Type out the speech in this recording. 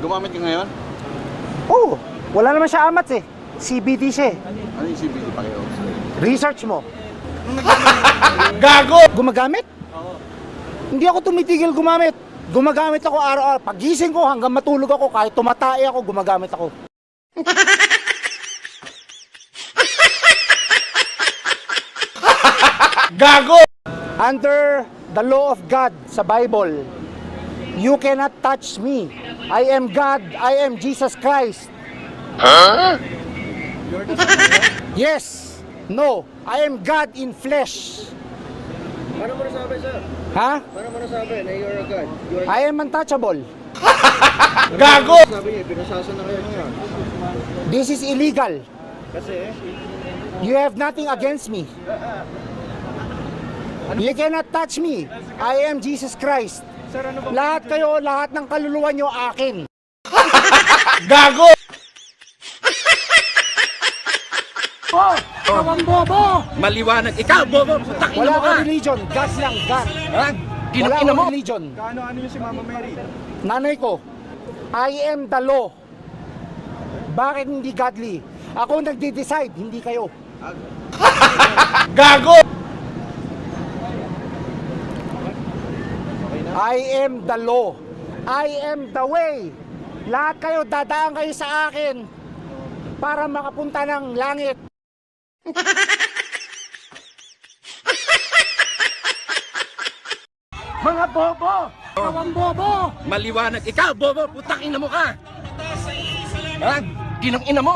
Gumamit ka ngayon? Oo, wala naman siya amats eh. CBD siya eh. Ano yung CBD pakiyo? Research mo. Gago! Gumagamit? Oo. Hindi ako tumitigil gumamit. Gumagamit ako araw-araw. Pagising ko hanggang matulog ako, kahit tumatay ako, gumagamit ako. Gago! Under the law of God sa Bible, you cannot touch me. I am God, I am Jesus Christ. Huh? Yes, no, I am God in flesh. Paano mo nasabi, sir? Ha? Paano mo nasabi na you're a God? You're I am untouchable. Gago! Sabi niya, pinasasa na kayo ngayon. This is illegal. Kasi, You have nothing against me. You cannot touch me. I am Jesus Christ. Lahat kayo, lahat ng kaluluwa nyo akin. Gago! Kawang bobo! Maliwanag. Ikaw, bobo. Takin Wala mo ka. kang religion. God lang, God. Ha? Wala Kinakina mo. akong religion. ano yung si Mama Mary? Nanay ko, I am the law. Bakit hindi godly? Ako nagde-decide, hindi kayo. Gago! I am the law. I am the way. Lahat kayo, dadaan kayo sa akin para makapunta ng langit. Mga bobo! Kawang bobo! Maliwanag. Ikaw, bobo. Putakin mo ka. Ha? Kinakina mo.